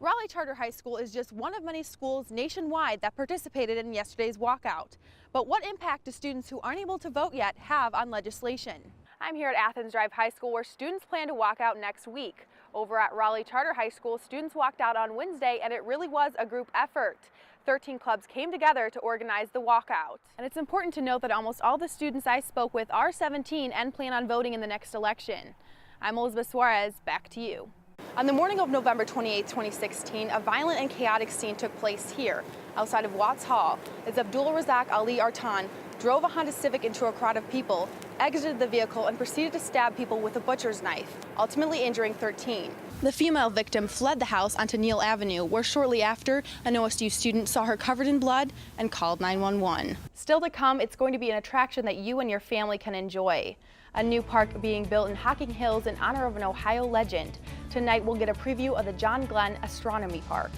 Raleigh Charter High School is just one of many schools nationwide that participated in yesterday's walkout. But what impact do students who aren't able to vote yet have on legislation? I'm here at Athens Drive High School, where students plan to walk out next week. Over at Raleigh Charter High School, students walked out on Wednesday, and it really was a group effort. 13 clubs came together to organize the walkout. And it's important to note that almost all the students I spoke with are 17 and plan on voting in the next election. I'm Elizabeth Suarez, back to you. On the morning of November 28, 2016, a violent and chaotic scene took place here, outside of Watts Hall, as Abdul Razak Ali Artan drove a Honda Civic into a crowd of people, exited the vehicle, and proceeded to stab people with a butcher's knife, ultimately injuring 13. The female victim fled the house onto Neal Avenue, where shortly after, an OSU student saw her covered in blood and called 911. Still to come, it's going to be an attraction that you and your family can enjoy. A new park being built in Hocking Hills in honor of an Ohio legend. Tonight we'll get a preview of the John Glenn Astronomy Park.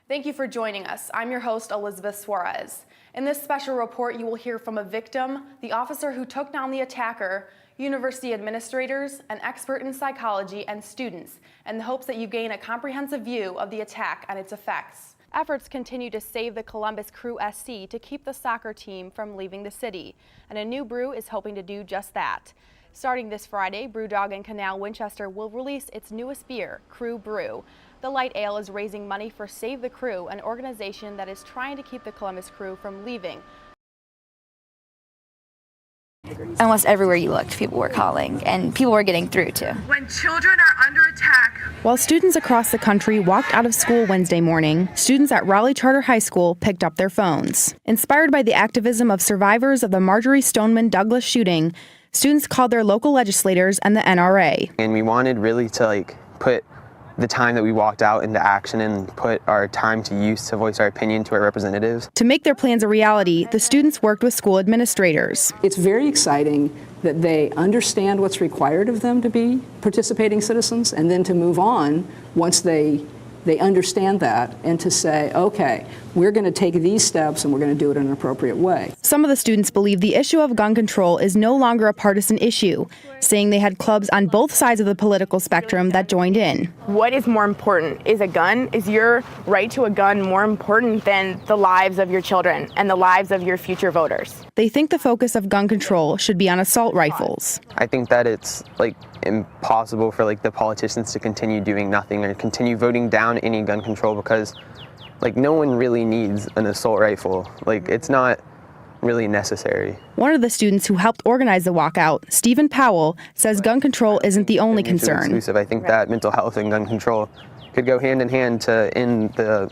Thank you for joining us. I'm your host, Elizabeth Suarez. In this special report, you will hear from a victim, the officer who took down the attacker, university administrators, an expert in psychology, and students, in the hopes that you gain a comprehensive view of the attack and its effects. Efforts continue to save the Columbus Crew SC to keep the soccer team from leaving the city, and a new brew is hoping to do just that. Starting this Friday, Brewdog and Canal Winchester will release its newest beer, Crew Brew. The light ale is raising money for Save the Crew, an organization that is trying to keep the Columbus Crew from leaving. Almost everywhere you looked, people were calling, and people were getting through too. When children are under attack. While students across the country walked out of school Wednesday morning, students at Raleigh Charter High School picked up their phones. Inspired by the activism of survivors of the Marjorie Stoneman Douglas shooting, students called their local legislators and the NRA. And we wanted really to put the time that we walked out into action and put our time to use to voice our opinion to our representatives. To make their plans a reality, the students worked with school administrators. It's very exciting that they understand what's required of them to be participating citizens, and then to move on once they understand that, and to say, okay, we're going to take these steps and we're going to do it in an appropriate way. Some of the students believe the issue of gun control is no longer a partisan issue, saying they had clubs on both sides of the political spectrum that joined in. What is more important? Is your right to a gun more important than the lives of your children and the lives of your future voters? They think the focus of gun control should be on assault rifles. I think that it's impossible for the politicians to continue doing nothing or continue voting down any gun control, because no one really needs an assault rifle. It's not really necessary. One of the students who helped organize the walkout, Stephen Powell, says gun control isn't the only concern. Exclusive. I think that mental health and gun control could go hand in hand to end the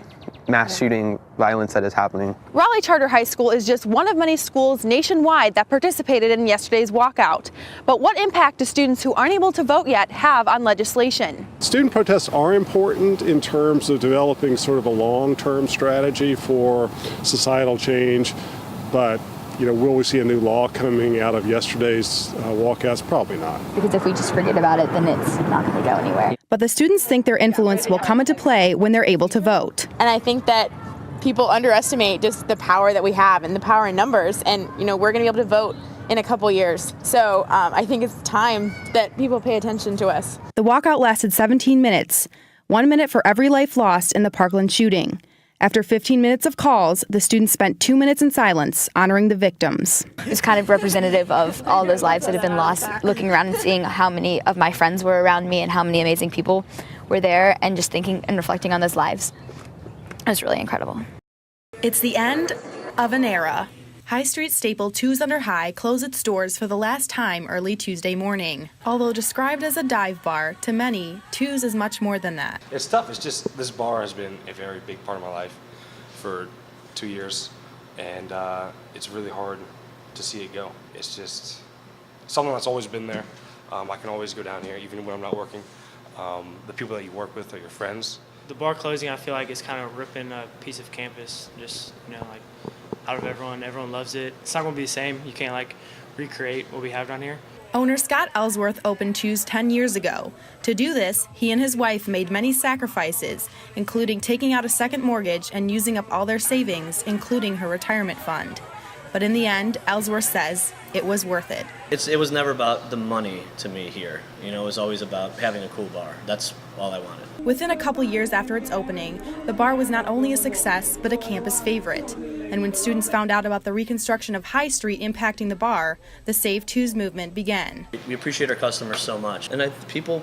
mass shooting violence that is happening. Raleigh Charter High School is just one of many schools nationwide that participated in yesterday's walkout. But what impact do students who aren't able to vote yet have on legislation? Student protests are important in terms of developing sort of a long-term strategy for societal change, but will we see a new law coming out of yesterday's walkouts? Probably not. Because if we just forget about it, then it's not going to go anywhere. But the students think their influence will come into play when they're able to vote. And I think that people underestimate just the power that we have and the power in numbers. And, we're going to be able to vote in a couple years. So I think it's time that people pay attention to us. The walkout lasted 17 minutes, 1 minute for every life lost in the Parkland shooting. After 15 minutes of calls, the students spent 2 minutes in silence honoring the victims. It's kind of representative of all those lives that have been lost, looking around and seeing how many of my friends were around me and how many amazing people were there, and just thinking and reflecting on those lives. It was really incredible. It's the end of an era. High Street staple Two's Under High closed its doors for the last time early Tuesday morning. Although described as a dive bar, to many, Two's is much more than that. It's tough. It's just this bar has been a very big part of my life for 2 years, and it's really hard to see it go. It's just something that's always been there. I can always go down here even when I'm not working. The people that you work with are your friends. The bar closing, I feel like it's kind of ripping a piece of campus, just out of everyone. Everyone loves it. It's not going to be the same. You can't recreate what we have down here. Owner Scott Ellsworth opened Two's 10 years ago. To do this, he and his wife made many sacrifices, including taking out a second mortgage and using up all their savings, including her retirement fund. But in the end, Ellsworth says it was worth it. It was never about the money to me here. You know, it was always about having a cool bar. That's all I wanted. Within a couple years after its opening, the bar was not only a success, but a campus favorite. And when students found out about the reconstruction of High Street impacting the bar, the Save Twos movement began. We appreciate our customers so much. And people,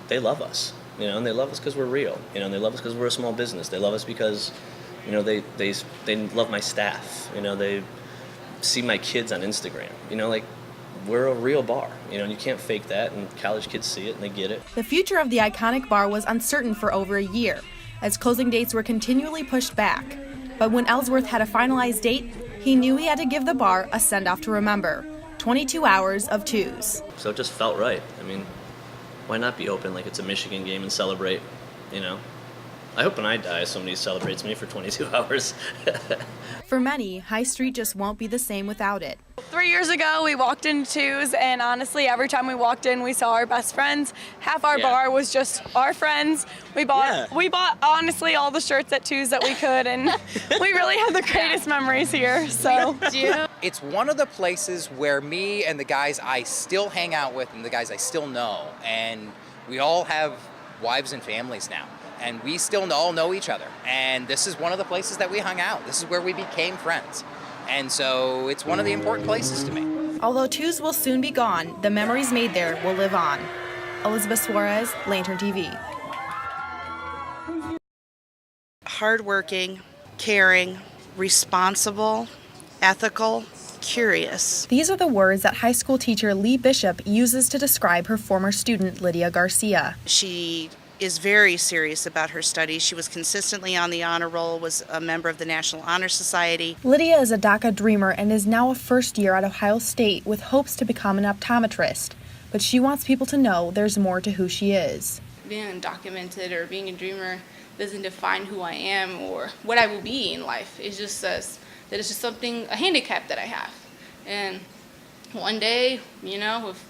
they love us, you know, and they love us because we're real, you know, and they love us because we're a small business. They love us because, you know, they love my staff, you know, they see my kids on Instagram, you know, like, we're a real bar, you know, and you can't fake that, and college kids see it and they get it. The future of the iconic bar was uncertain for over a year, as closing dates were continually pushed back. But when Ellsworth had a finalized date, he knew he had to give the bar a send-off to remember. 22 hours of twos. So it just felt right. I mean, why not be open like it's a Michigan game and celebrate, you know? I hope when I die, somebody celebrates me for 22 hours. For many, High Street just won't be the same without it. 3 years ago, we walked into Twos, and honestly, every time we walked in, we saw our best friends. Half our bar was just our friends. We bought honestly all the shirts at Twos that we could, and we really had the greatest memories here. So it's one of the places where me and the guys I still hang out with and the guys I still know, and we all have wives and families now. And we still all know each other. And this is one of the places that we hung out. This is where we became friends. And so it's one of the important places to me. Although Twos will soon be gone, the memories made there will live on. Elizabeth Suarez, Lantern TV. Hardworking, caring, responsible, ethical, curious. These are the words that high school teacher Lee Bishop uses to describe her former student Lydia Garcia. She is very serious about her studies. She was consistently on the honor roll, was a member of the National Honor Society. Lydia is a DACA dreamer and is now a first year at Ohio State with hopes to become an optometrist. But she wants people to know there's more to who she is. Being undocumented or being a dreamer doesn't define who I am or what I will be in life. It just says that it's just something, a handicap that I have. And one day, you know, with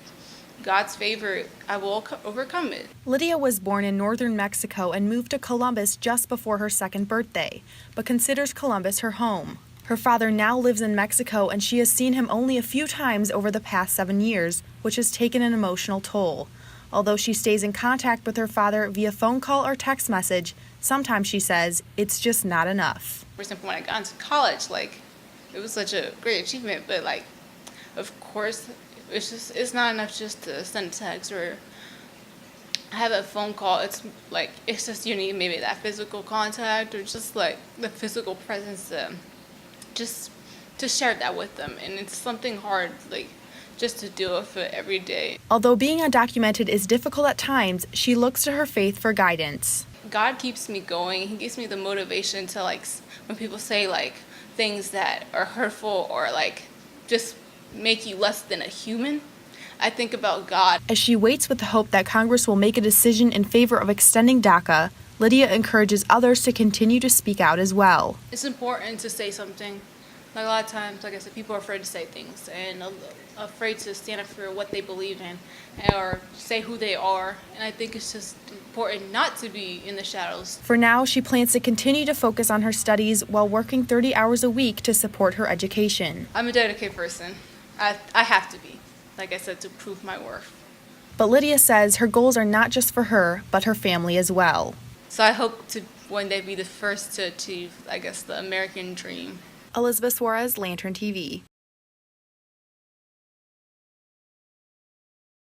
God's favor, I will overcome it. Lydia was born in northern Mexico and moved to Columbus just before her second birthday, but considers Columbus her home. Her father now lives in Mexico, and she has seen him only a few times over the past 7 years, which has taken an emotional toll. Although she stays in contact with her father via phone call or text message, sometimes she says it's just not enough. For example, when I got into college, it was such a great achievement, but of course, it's not enough just to send a text or have a phone call. It's just you need maybe that physical contact or just the physical presence just to share that with them. And it's something hard just to deal with it every day. Although being undocumented is difficult at times, she looks to her faith for guidance. God keeps me going. He gives me the motivation to when people say things that are hurtful or just make you less than a human, I think about God. As she waits with the hope that Congress will make a decision in favor of extending DACA, Lydia encourages others to continue to speak out as well. It's important to say something. A lot of times, like I said, people are afraid to say things and afraid to stand up for what they believe in or say who they are. And I think it's just important not to be in the shadows. For now, she plans to continue to focus on her studies while working 30 hours a week to support her education. I'm a dedicated person. I have to be, like I said, to prove my worth. But Lydia says her goals are not just for her, but her family as well. So I hope to one day be the first to achieve, the American dream. Elizabeth Suarez, Lantern TV.